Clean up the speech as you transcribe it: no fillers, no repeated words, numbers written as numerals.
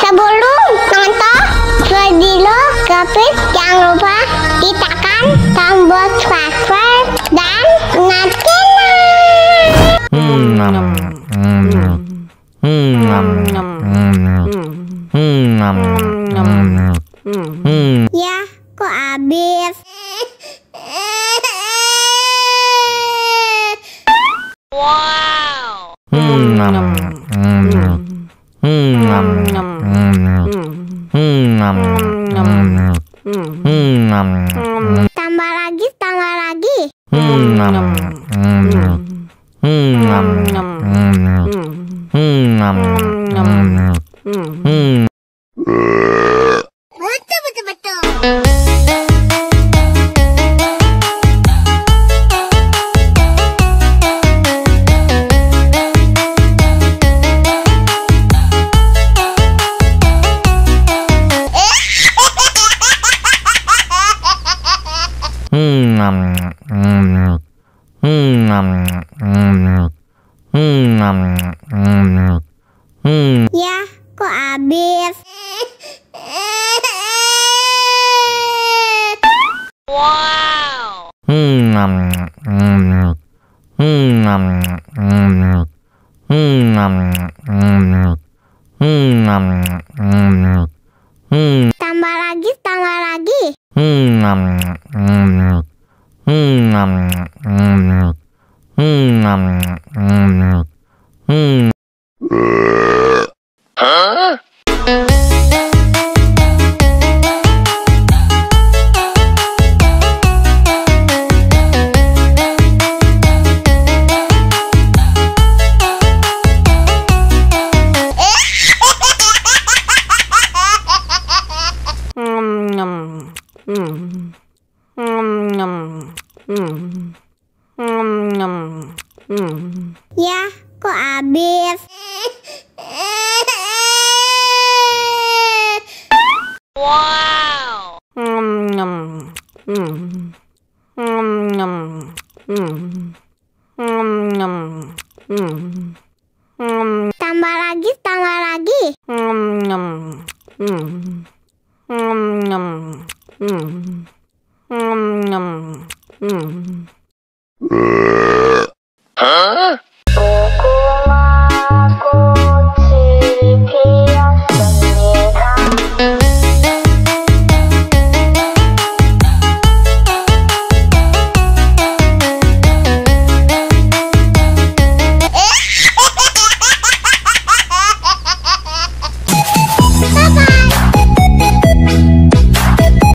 Sebelum nonton video Gapit, jangan lupa tekan tombol subscribe dan nyalakan. Ya, kok habis? Wow. Tambah lagi, tambah lagi. Betul, betul, betul. Ya, kok habis? Wow. Tambah lagi, tambah lagi. Hah? Ya, kok habis? Wow. Tambah lagi, tambah lagi.